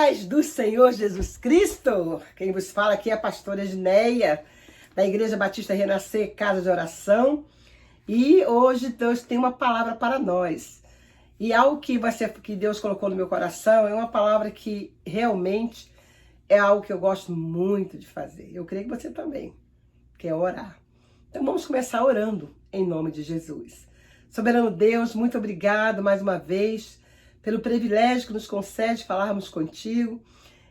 paz do Senhor Jesus Cristo. Quem vos fala aqui é a pastora Edneia, da Igreja Batista Renascer, Casa de Oração. E hoje Deus tem uma palavra para nós. E algo que que Deus colocou no meu coração é uma palavra que realmente é algo que eu gosto muito de fazer. Eu creio que você também, que é orar. Então vamos começar orando em nome de Jesus. Soberano Deus, muito obrigado mais uma vez pelo privilégio que nos concede falarmos contigo.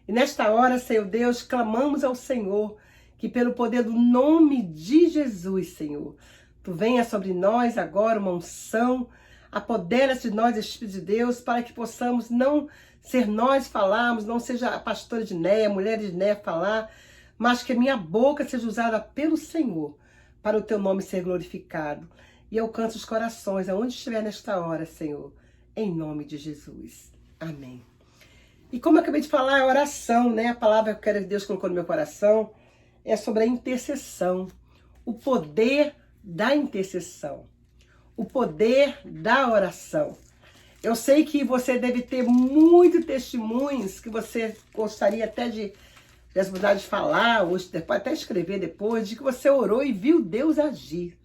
E nesta hora, Senhor Deus, clamamos ao Senhor que pelo poder do nome de Jesus, Senhor, Tu venha sobre nós agora uma unção, apodera-se de nós, Espírito de Deus, para que possamos não ser nós falarmos, não seja a pastora Edneia, a mulher Edneia falar, mas que a minha boca seja usada pelo Senhor, para o Teu nome ser glorificado. E alcance os corações, aonde estiver nesta hora, Senhor, em nome de Jesus. Amém. E como eu acabei de falar, a oração, né? A palavra que Deus colocou no meu coração é sobre a intercessão. O poder da intercessão. O poder da oração. Eu sei que você deve ter muitos testemunhos que você gostaria até de oportunidade de falar, ou pode até escrever depois, de que você orou e viu Deus agir.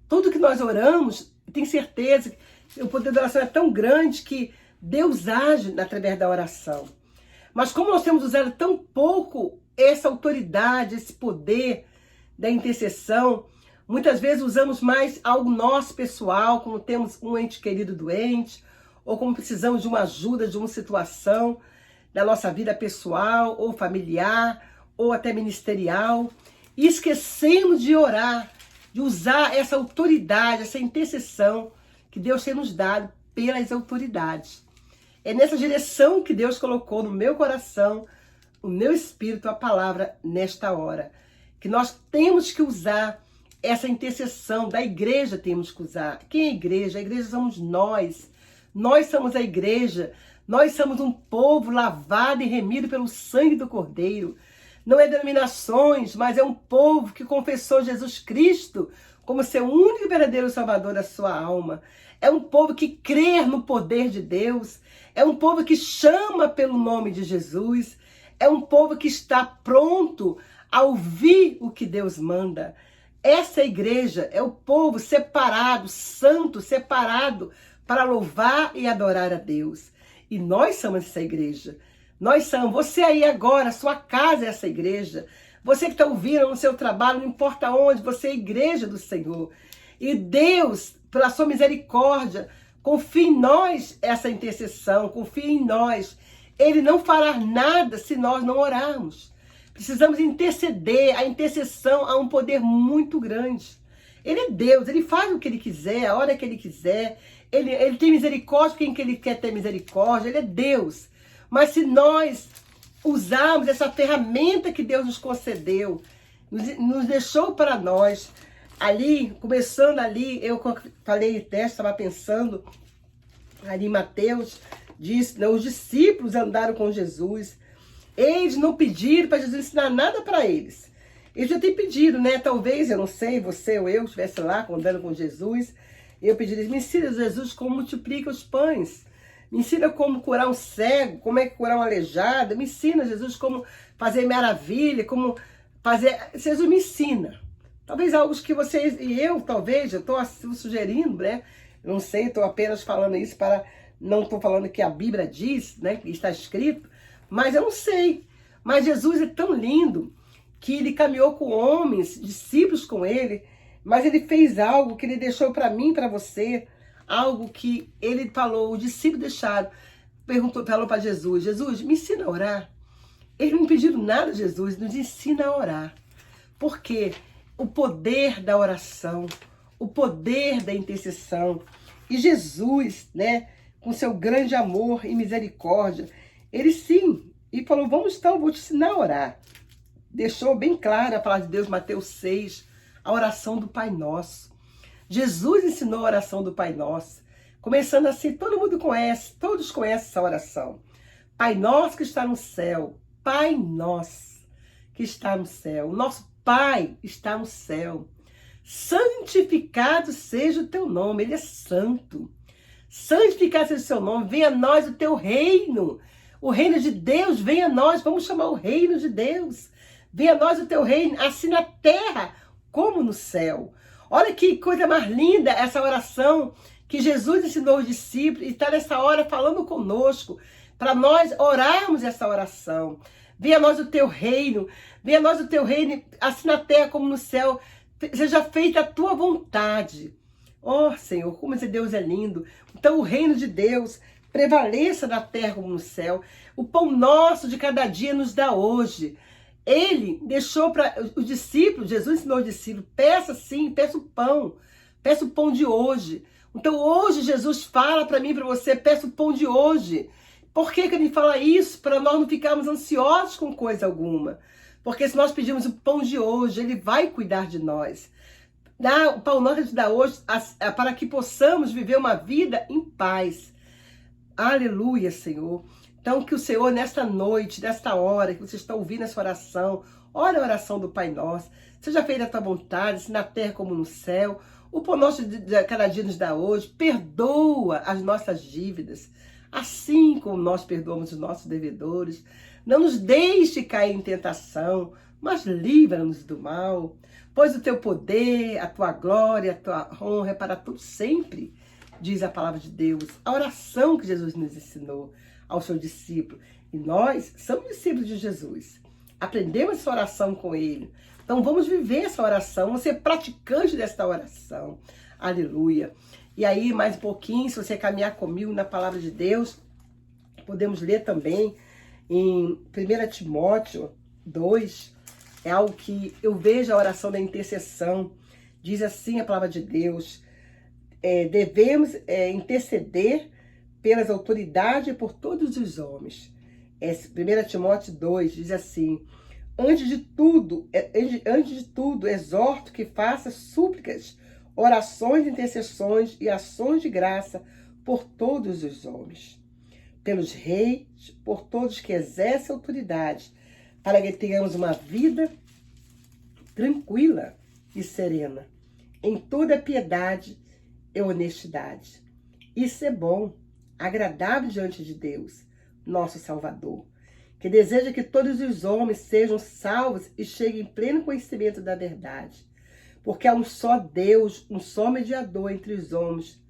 Tudo que nós oramos, tem certeza que o poder da oração é tão grande que Deus age através da oração. Mas como nós temos usado tão pouco essa autoridade, esse poder da intercessão, muitas vezes usamos mais algo nosso pessoal, como temos um ente querido doente, ou como precisamos de uma ajuda, de uma situação da nossa vida pessoal, ou familiar, ou até ministerial, e esquecemos de orar, de usar essa autoridade, essa intercessão que Deus tem nos dado pelas autoridades. É nessa direção que Deus colocou no meu coração, no meu espírito, a palavra nesta hora. Que nós temos que usar essa intercessão da igreja, temos que usar. Quem é a igreja? A igreja somos nós. Nós somos a igreja. Nós somos um povo lavado e remido pelo sangue do Cordeiro. Não é denominações, mas é um povo que confessou Jesus Cristo como seu único e verdadeiro Salvador da sua alma. É um povo que crê no poder de Deus. É um povo que chama pelo nome de Jesus. É um povo que está pronto a ouvir o que Deus manda. Essa igreja é o povo separado, santo, separado para louvar e adorar a Deus. E nós somos essa igreja. Nós somos. Você aí agora, sua casa é essa igreja. Você que está ouvindo no seu trabalho, não importa onde, você é a igreja do Senhor. E Deus, pela sua misericórdia, confia em nós essa intercessão, confia em nós. Ele não fará nada se nós não orarmos. Precisamos interceder. A intercessão há um poder muito grande. Ele é Deus, Ele faz o que Ele quiser, a hora que Ele quiser. Ele tem misericórdia com quem Ele quer ter misericórdia. Ele é Deus. Mas se nós usarmos essa ferramenta que Deus nos concedeu, nos deixou para nós, ali, começando ali, eu falei até, estava pensando, ali em Mateus, diz, os discípulos andaram com Jesus, eles não pediram para Jesus ensinar nada para eles. Eles já têm pedido, né? Talvez, eu não sei, você ou eu estivesse lá andando com Jesus, eu pediria, me ensina, Jesus, como multiplica os pães. Me ensina como curar um cego, como é que curar um aleijado. Me ensina, Jesus, como fazer maravilha, como fazer... Jesus me ensina. Talvez algo que vocês e eu, talvez, eu estou sugerindo, né? Eu não sei, estou apenas falando isso para... Não estou falando que a Bíblia diz, né? Que está escrito, mas eu não sei. Mas Jesus é tão lindo que Ele caminhou com homens, discípulos com Ele, mas Ele fez algo que Ele deixou para mim, para você, algo que Ele falou, os discípulos deixaram, falou para Jesus, Jesus, me ensina a orar. Eles não pediram nada, Jesus, nos ensina a orar. Por quê? O poder da oração, o poder da intercessão. E Jesus, né, com seu grande amor e misericórdia, Ele sim, e falou, vamos então, vou te ensinar a orar. Deixou bem clara a palavra de Deus, Mateus 6, a oração do Pai Nosso. Jesus ensinou a oração do Pai Nosso. Começando assim, todo mundo conhece, todos conhecem essa oração. Pai Nosso que está no céu, Pai Nosso que está no céu. O nosso Pai está no céu. Santificado seja o teu nome, Ele é santo. Santificado seja o seu nome, venha a nós o teu reino. O reino de Deus venha a nós. Vamos chamar o reino de Deus. Venha a nós o teu reino, assim na terra como no céu. Olha que coisa mais linda essa oração que Jesus ensinou os discípulos e está nessa hora falando conosco, para nós orarmos essa oração. Venha a nós o teu reino, venha a nós o teu reino, assim na terra como no céu, seja feita a tua vontade. Oh, Senhor, como esse Deus é lindo. Então o reino de Deus prevaleça na terra como no céu. O pão nosso de cada dia nos dá hoje. Ele deixou para os discípulos, Jesus ensinou os discípulos, peça sim, peça o pão de hoje. Então hoje Jesus fala para mim e para você, peça o pão de hoje. Por que ele fala isso? Para nós não ficarmos ansiosos com coisa alguma. Porque se nós pedirmos o pão de hoje, ele vai cuidar de nós. O pão nosso dá hoje para que possamos viver uma vida em paz. Aleluia, Senhor. Então que o Senhor nesta noite, nesta hora que você está ouvindo essa oração, ore a oração do Pai Nosso, seja feita a tua vontade, assim na terra como no céu. O pão nosso de cada dia nos dá hoje, perdoa as nossas dívidas, assim como nós perdoamos os nossos devedores. Não nos deixe cair em tentação, mas livra-nos do mal. Pois o teu poder, a tua glória, a tua honra é para tudo sempre, diz a palavra de Deus. A oração que Jesus nos ensinou ao seu discípulo. E nós somos discípulos de Jesus. Aprendemos essa oração com ele. Então vamos viver essa oração, vamos ser praticantes desta oração. Aleluia. E aí, mais um pouquinho, se você caminhar comigo na palavra de Deus, podemos ler também em 1 Timóteo 2, é algo que eu vejo a oração da intercessão. Diz assim a palavra de Deus, devemos interceder pelas autoridades e por todos os homens. 1 Timóteo 2 diz assim, antes de tudo, exorto que faça súplicas, orações, intercessões e ações de graça por todos os homens, pelos reis, por todos que exercem autoridade, para que tenhamos uma vida tranquila e serena, em toda piedade e honestidade. Isso é bom, agradável diante de Deus, nosso Salvador, que deseja que todos os homens sejam salvos e cheguem em pleno conhecimento da verdade. Porque há um só Deus, um só mediador entre os homens,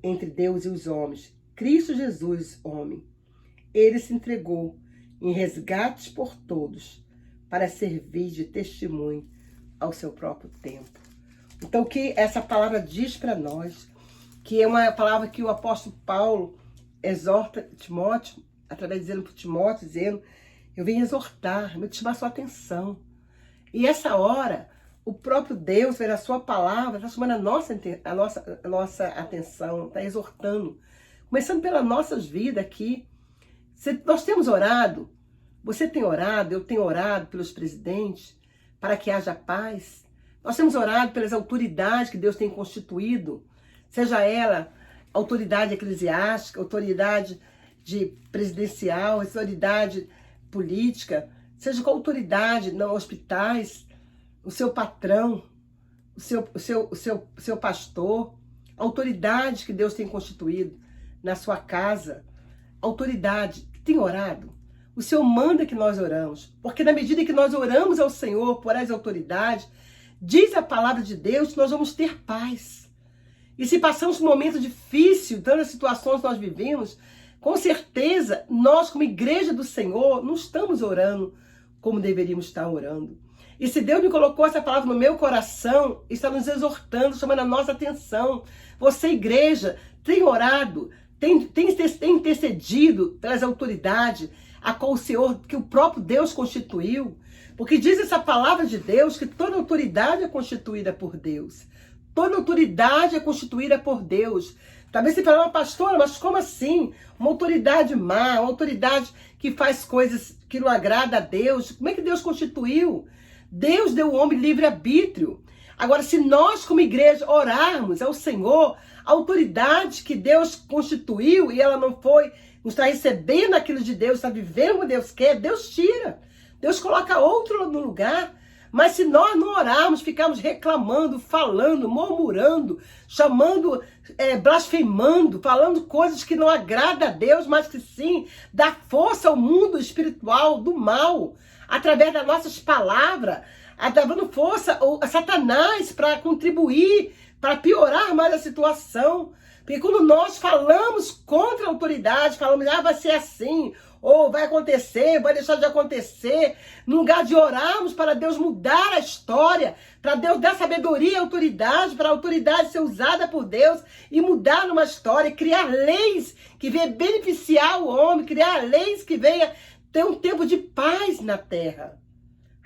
entre Deus e os homens, Cristo Jesus, homem. Ele se entregou em resgate por todos, para servir de testemunho ao seu próprio tempo. Então, o que essa palavra diz para nós, que é uma palavra que o apóstolo Paulo exorta Timóteo, através dizendo para Timóteo, dizendo, eu venho exortar, eu te chamar a sua atenção. E essa hora, o próprio Deus, pela sua palavra, está chamando a nossa atenção, está exortando. Começando pelas nossas vidas aqui. Nós temos orado, você tem orado, eu tenho orado pelos presidentes, para que haja paz. Nós temos orado pelas autoridades que Deus tem constituído, seja ela autoridade eclesiástica, autoridade presidencial, autoridade política, seja qual autoridade, não hospitais, o seu patrão, o seu pastor, autoridade que Deus tem constituído na sua casa, autoridade que tem orado. O Senhor manda que nós oramos, porque na medida que nós oramos ao Senhor por as autoridades, diz a palavra de Deus que nós vamos ter paz. E se passamos um momento difícil, tantas situações que nós vivemos, com certeza nós como igreja do Senhor não estamos orando como deveríamos estar orando. E se Deus me colocou essa palavra no meu coração, está nos exortando, chamando a nossa atenção. Você, igreja, tem orado, tem intercedido pelas autoridades, a qual o Senhor, que o próprio Deus constituiu. Porque diz essa palavra de Deus que toda autoridade é constituída por Deus. Toda autoridade é constituída por Deus. Talvez você fale, pastora, mas como assim? Uma autoridade má, uma autoridade que faz coisas que não agrada a Deus. Como é que Deus constituiu? Deus deu ao homem livre-arbítrio. Agora, se nós como igreja orarmos ao Senhor, a autoridade que Deus constituiu e ela não foi, não está recebendo aquilo de Deus, está vivendo como Deus quer, Deus tira. Deus coloca outro no lugar. Mas se nós não orarmos, ficarmos reclamando, falando, murmurando, chamando, blasfemando, falando coisas que não agradam a Deus, mas que sim dá força ao mundo espiritual do mal, através das nossas palavras, dando força a Satanás para contribuir, para piorar mais a situação. Porque quando nós falamos contra a autoridade, falamos, vai ser assim, ou vai acontecer, vai deixar de acontecer, no lugar de orarmos para Deus mudar a história, para Deus dar sabedoria e autoridade, para a autoridade ser usada por Deus e mudar uma história, criar leis que venham beneficiar o homem, criar leis que venham ter um tempo de paz na terra.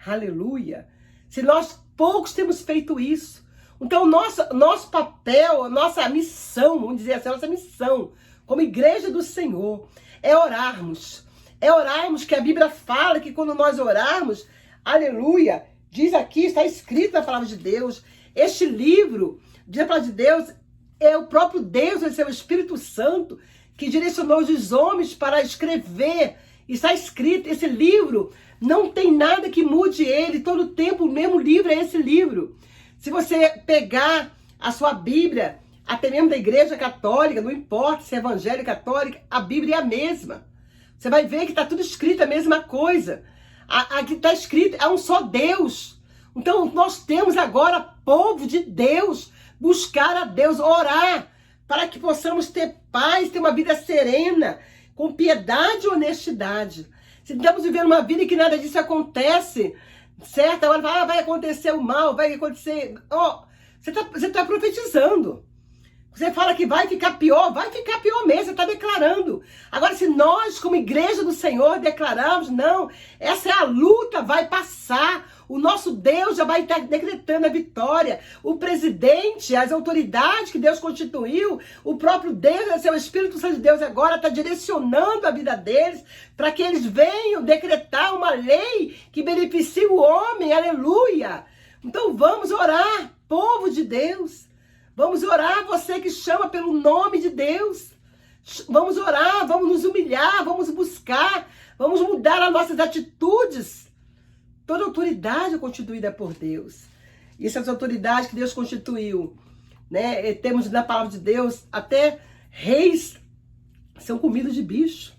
Aleluia! Se nós poucos temos feito isso, então nosso papel, a nossa missão, vamos dizer assim, a nossa missão como igreja do Senhor é orarmos. É orarmos, que a Bíblia fala que quando nós orarmos, aleluia, diz aqui, está escrito na palavra de Deus, este livro, diz a palavra de Deus, é o próprio Deus, esse é o Espírito Santo, que direcionou os homens para escrever. Está escrito, esse livro, não tem nada que mude ele, todo o tempo o mesmo livro é esse livro. Se você pegar a sua Bíblia, até mesmo da igreja católica, não importa se é evangélica, católica, a Bíblia é a mesma. Você vai ver que está tudo escrito a mesma coisa. Aqui está escrito, é um só Deus. Então nós temos agora, povo de Deus, buscar a Deus, orar, para que possamos ter paz, ter uma vida serena, com piedade e honestidade. Se estamos vivendo uma vida em que nada disso acontece, certa hora vai acontecer o mal, vai acontecer... Você está profetizando. Você fala que vai ficar pior mesmo, você está declarando. Agora, se nós, como igreja do Senhor, declararmos, não, essa é a luta, vai passar. O nosso Deus já vai estar decretando a vitória. O presidente, as autoridades que Deus constituiu, o próprio Deus, o Espírito Santo de Deus agora está direcionando a vida deles para que eles venham decretar uma lei que beneficie o homem, aleluia. Então vamos orar, povo de Deus. Vamos orar, você que chama pelo nome de Deus. Vamos orar, vamos nos humilhar, vamos buscar, vamos mudar as nossas atitudes. Toda autoridade é constituída por Deus. E essas autoridades que Deus constituiu, né? Temos na palavra de Deus, até reis são comidos de bicho.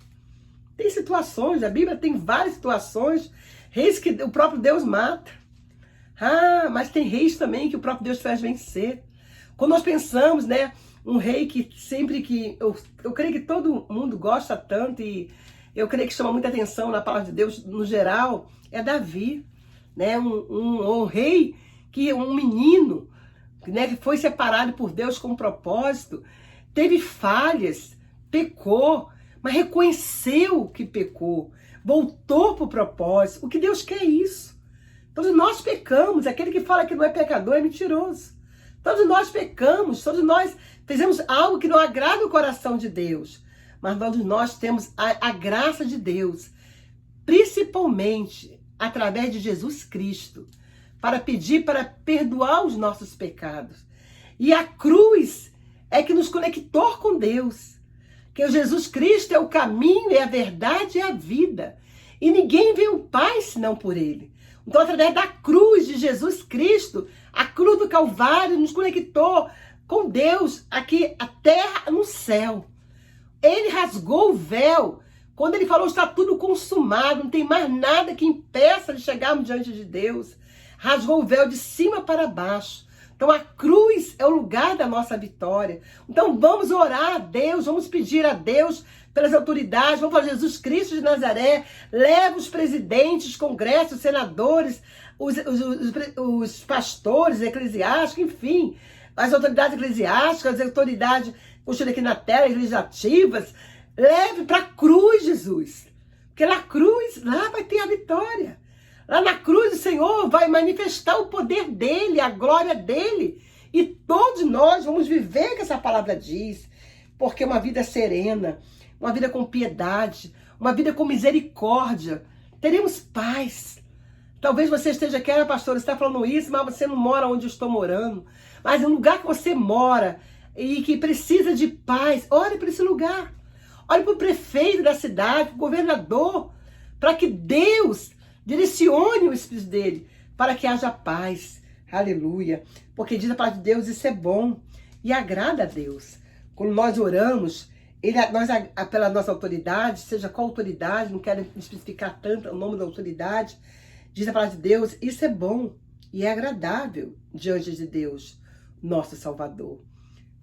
Tem situações, a Bíblia tem várias situações, reis que o próprio Deus mata. Mas tem reis também que o próprio Deus faz vencer. Quando nós pensamos, né, um rei que sempre que... Eu creio que todo mundo gosta tanto e eu creio que chama muita atenção na palavra de Deus, no geral, é Davi, né? Um rei, um menino, né, que foi separado por Deus com um propósito, teve falhas, pecou, mas reconheceu que pecou, voltou para o propósito. O que Deus quer é isso. Todos nós pecamos, aquele que fala que não é pecador é mentiroso. Todos nós pecamos, todos nós fizemos algo que não agrada o coração de Deus. Mas todos nós temos a graça de Deus, principalmente através de Jesus Cristo, para pedir para perdoar os nossos pecados. E a cruz é que nos conectou com Deus. Que o Jesus Cristo é o caminho, é a verdade e a vida. E ninguém vê o Pai senão por Ele. Então, através da cruz de Jesus Cristo, a cruz do Calvário nos conectou com Deus, aqui, a terra no céu. Ele rasgou o véu. Quando ele falou, está tudo consumado, não tem mais nada que impeça de chegarmos diante de Deus. Rasgou o véu de cima para baixo. Então a cruz é o lugar da nossa vitória. Então vamos orar a Deus, vamos pedir a Deus pelas autoridades, vamos falar, Jesus Cristo de Nazaré, leva os presidentes, congressos, senadores, os pastores eclesiásticos, enfim, as autoridades eclesiásticas, as autoridades constituídas aqui na terra, legislativas, leve para a cruz, Jesus. Porque na cruz, lá vai ter a vitória. Lá na cruz o Senhor vai manifestar o poder dele, a glória dele. E todos nós vamos viver o que essa palavra diz. Porque uma vida serena, uma vida com piedade, uma vida com misericórdia, teremos paz. Talvez você esteja aqui, pastor, você está falando isso, mas você não mora onde eu estou morando. Mas no lugar que você mora e que precisa de paz, ore para esse lugar. Olhe para o prefeito da cidade, para o governador, para que Deus direcione o Espírito dele, para que haja paz. Aleluia. Porque diz a palavra de Deus, isso é bom e agrada a Deus. Quando nós oramos, nós pela nossa autoridade, seja qual autoridade, não quero especificar tanto o nome da autoridade, diz a palavra de Deus, isso é bom e é agradável diante de Deus, nosso Salvador.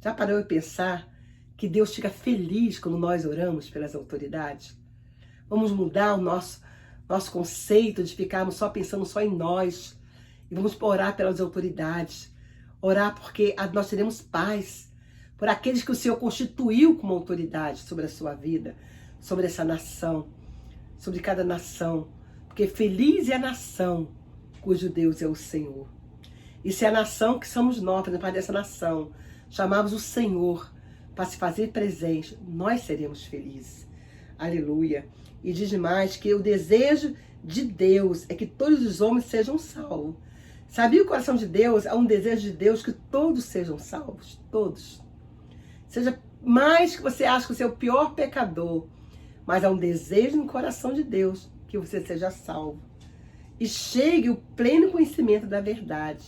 Já parou de pensar que Deus fica feliz quando nós oramos pelas autoridades? Vamos mudar o nosso conceito de ficarmos só pensando só em nós. E vamos orar pelas autoridades. Orar porque nós teremos paz. Por aqueles que o Senhor constituiu como autoridade sobre a sua vida, sobre essa nação, sobre cada nação. Porque feliz é a nação cujo Deus é o Senhor. E se é a nação que somos nós, fazendo parte dessa nação, chamamos o Senhor para se fazer presente, nós seremos felizes. Aleluia. E diz mais que o desejo de Deus é que todos os homens sejam salvos. Sabia o coração de Deus? Há um desejo de Deus que todos sejam salvos. Todos. Seja mais que você acha que você é o pior pecador, mas há um desejo no coração de Deus que você seja salvo. E chegue o pleno conhecimento da verdade.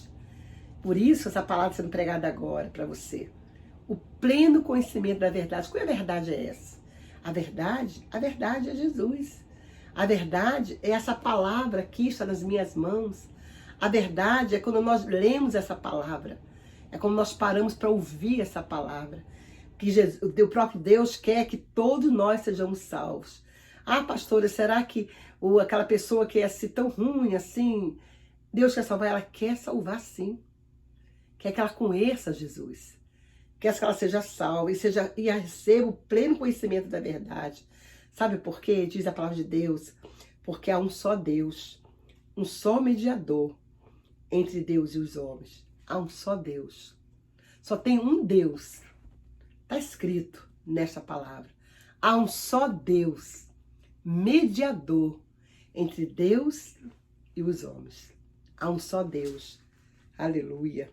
Por isso essa palavra sendo pregada agora para você. O pleno conhecimento da verdade. Qual é a verdade é essa? A verdade é Jesus. A verdade é essa palavra que está nas minhas mãos. A verdade é quando nós lemos essa palavra. É quando nós paramos para ouvir essa palavra. Que Jesus, o próprio Deus quer que todos nós sejamos salvos. Ah, pastora, será que aquela pessoa que é assim, tão ruim assim, Deus quer salvar? Ela quer salvar sim. Quer que ela conheça Jesus. Quer que ela seja salva e receba o pleno conhecimento da verdade. Sabe por quê? Diz a palavra de Deus. Porque há um só Deus, um só mediador entre Deus e os homens. Há um só Deus. Só tem um Deus. Está escrito nesta palavra. Há um só Deus, mediador entre Deus e os homens. Há um só Deus. Aleluia.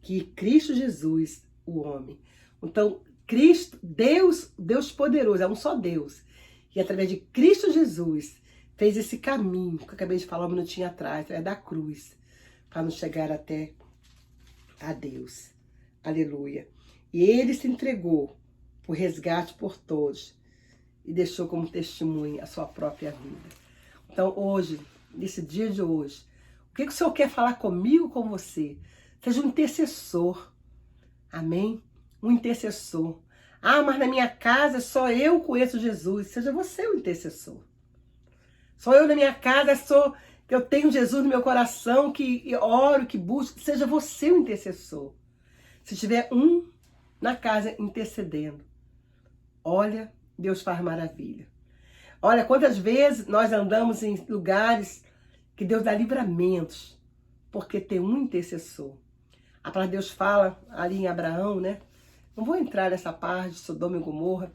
Que Cristo Jesus, o homem. Então, Cristo, Deus poderoso, é um só Deus. E através de Cristo Jesus, fez esse caminho, que eu acabei de falar um minutinho atrás, é da cruz, para nos chegar até a Deus. Aleluia. E ele se entregou por resgate por todos e deixou como testemunho a sua própria vida. Então, hoje, nesse dia de hoje, o que o Senhor quer falar comigo, com você? Seja um intercessor. Amém? Um intercessor. Ah, mas na minha casa só eu conheço Jesus. Seja você o intercessor. Só eu na minha casa eu tenho Jesus no meu coração, que oro, que busco. Seja você o intercessor. Se tiver um na casa intercedendo, olha, Deus faz maravilha. Olha, quantas vezes nós andamos em lugares que Deus dá livramentos, porque tem um intercessor. A palavra de Deus fala ali em Abraão, né? Não vou entrar nessa parte de Sodoma e Gomorra,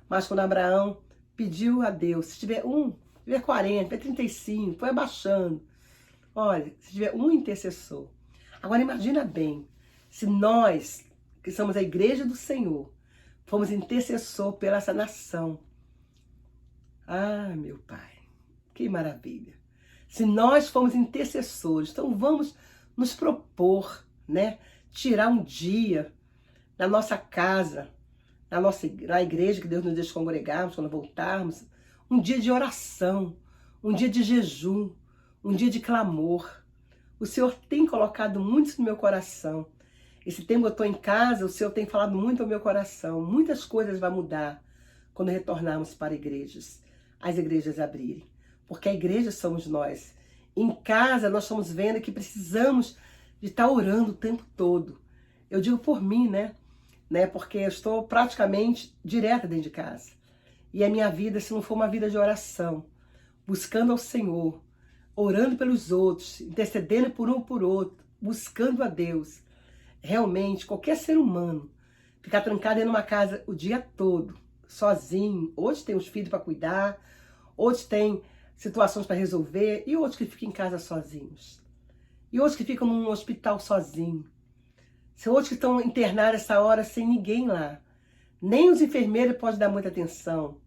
mas quando Abraão pediu a Deus, se tiver um, se tiver 40, se tiver 35, foi abaixando. Olha, se tiver um intercessor. Agora imagina bem, se nós, que somos a igreja do Senhor, fomos intercessor pela essa nação. Ah, meu Pai, que maravilha. Se nós formos intercessores, então vamos nos propor, né? Tirar um dia na nossa casa, na igreja que Deus nos deixa congregarmos, quando voltarmos, um dia de oração, um dia de jejum, um dia de clamor. O Senhor tem colocado muito no meu coração. Esse tempo que eu estou em casa, o Senhor tem falado muito ao meu coração. Muitas coisas vão mudar quando retornarmos para igrejas, as igrejas abrirem. Porque a igreja somos nós. Em casa nós estamos vendo que precisamos de estar orando o tempo todo. Eu digo por mim, né? Porque eu estou praticamente direta dentro de casa. E a minha vida, se não for uma vida de oração, buscando ao Senhor, orando pelos outros, intercedendo por um por outro, buscando a Deus, realmente, qualquer ser humano, ficar trancado em uma casa o dia todo, sozinho, hoje tem os filhos para cuidar, outros têm situações para resolver, e outros que ficam em casa sozinhos. E outros que ficam num hospital sozinhos. São outros que estão internados essa hora sem ninguém lá. Nem os enfermeiros podem dar muita atenção.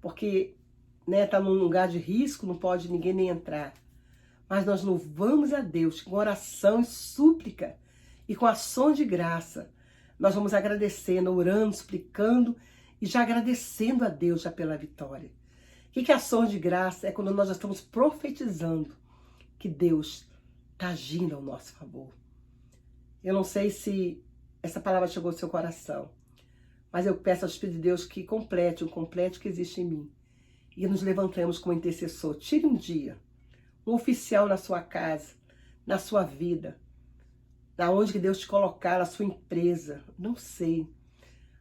Porque tá num lugar de risco, não pode ninguém nem entrar. mas nós louvamos a Deus com oração e súplica e com ação de graça. Nós vamos agradecendo, orando, suplicando e já agradecendo a Deus já pela vitória. O que é ação de graça? É quando nós já estamos profetizando que Deus está agindo ao nosso favor. Eu não sei se essa palavra chegou ao seu coração, mas eu peço ao Espírito de Deus que complete o completo que existe em mim. E nos levantemos como intercessor. Tire um dia, um oficial na sua casa, na sua vida, aonde que Deus te colocar, na sua empresa, não sei.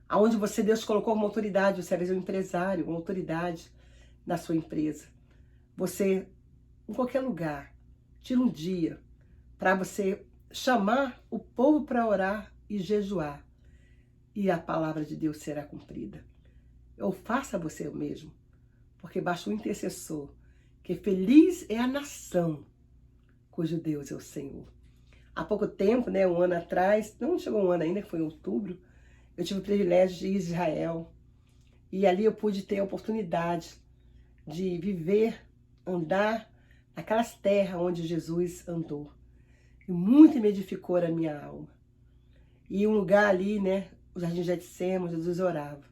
Aonde Deus te colocou uma autoridade, você é um empresário, uma autoridade na sua empresa. Você, em qualquer lugar, tira um dia para você chamar o povo para orar e jejuar. E a palavra de Deus será cumprida. Ou faça você o mesmo, porque basta um intercessor, que feliz é a nação cujo Deus é o Senhor. Há pouco tempo, né, um ano atrás, não chegou um ano ainda, que foi em outubro, eu tive o privilégio de ir a Israel. E ali eu pude ter a oportunidade de viver, andar naquelas terras onde Jesus andou. E muito me edificou a minha alma. E um lugar ali, né, o Jardim de Getsêmani, Jesus orava.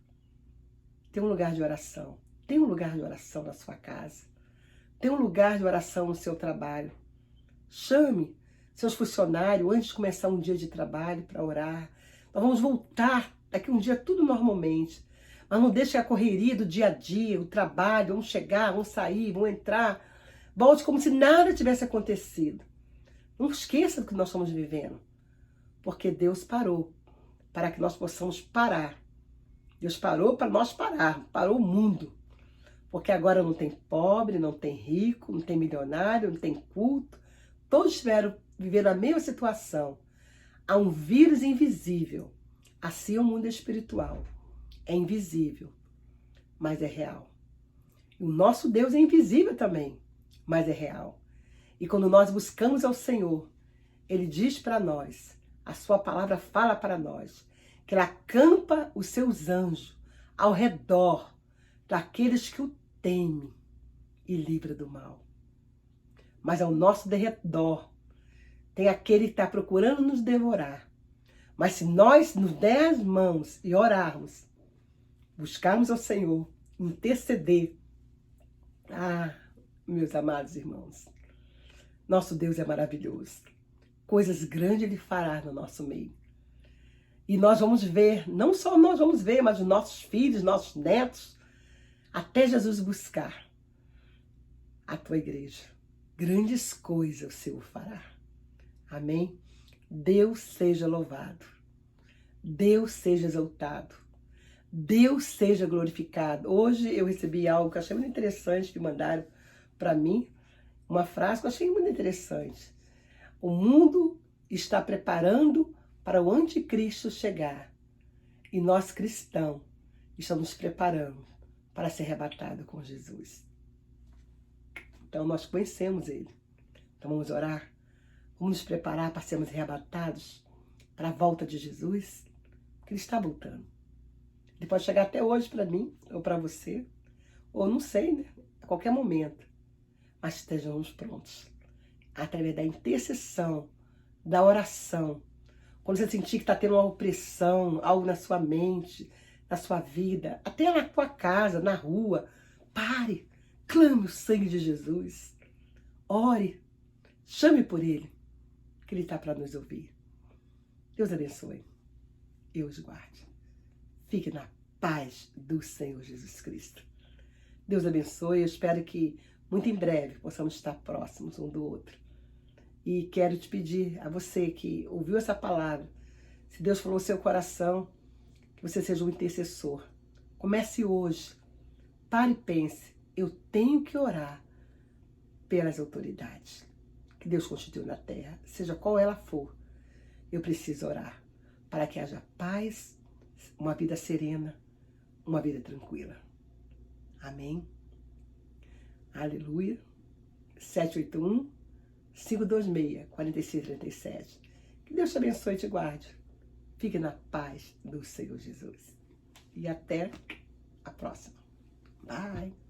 Tem um lugar de oração. Tem um lugar de oração na sua casa. Tem um lugar de oração no seu trabalho. Chame seus funcionários antes de começar um dia de trabalho para orar. Nós vamos voltar daqui um dia tudo normalmente. Mas não deixe a correria do dia a dia, o trabalho, vamos chegar, vamos sair, vamos entrar. Volte como se nada tivesse acontecido. Não esqueça do que nós estamos vivendo. Porque Deus parou para que nós possamos parar. Deus parou para nós parar. Parou o mundo. Porque agora não tem pobre, não tem rico, não tem milionário, não tem culto. Todos estiveram vivendo a mesma situação. Há um vírus invisível. Assim é o mundo espiritual. É invisível, mas é real. E o nosso Deus é invisível também, mas é real. E quando nós buscamos ao Senhor, Ele diz para nós, a sua palavra fala para nós, que Ele acampa os seus anjos ao redor daqueles que o temem e livra do mal. Mas ao nosso derredor tem aquele que está procurando nos devorar. Mas se nós nos der as mãos e orarmos, buscarmos ao Senhor, interceder, meus amados irmãos, nosso Deus é maravilhoso. Coisas grandes Ele fará no nosso meio. E nós vamos ver, não só nós vamos ver, mas os nossos filhos, nossos netos, até Jesus buscar a tua igreja. Grandes coisas o Senhor fará. Amém? Deus seja louvado. Deus seja exaltado. Deus seja glorificado. Hoje eu recebi algo que eu achei muito interessante, que mandaram para mim, uma frase que eu achei muito interessante. O mundo está preparando para o anticristo chegar. E nós cristãos estamos preparando para ser arrebatados com Jesus. Então nós conhecemos Ele. Então vamos orar. Vamos nos preparar para sermos arrebatados para a volta de Jesus. Porque Ele está voltando. Ele pode chegar até hoje para mim, ou para você, ou não sei, né? A qualquer momento. Mas estejamos prontos. Através da intercessão, da oração. Quando você sentir que está tendo uma opressão, algo na sua mente, na sua vida, até na tua casa, na rua, pare, clame o sangue de Jesus. Ore, chame por Ele, que Ele está para nos ouvir. Deus abençoe. Eu os guarde. Fique na paz do Senhor Jesus Cristo. Deus abençoe. Eu espero que muito em breve possamos estar próximos um do outro. E quero te pedir a você que ouviu essa palavra, se Deus falou no seu coração, que você seja um intercessor. Comece hoje. Pare e pense. Eu tenho que orar pelas autoridades que Deus constituiu na terra, seja qual ela for. Eu preciso orar para que haja paz, uma vida serena, uma vida tranquila. Amém? Aleluia. 781-526-4637. Que Deus te abençoe e te guarde. Fique na paz do Senhor Jesus. E até a próxima. Bye.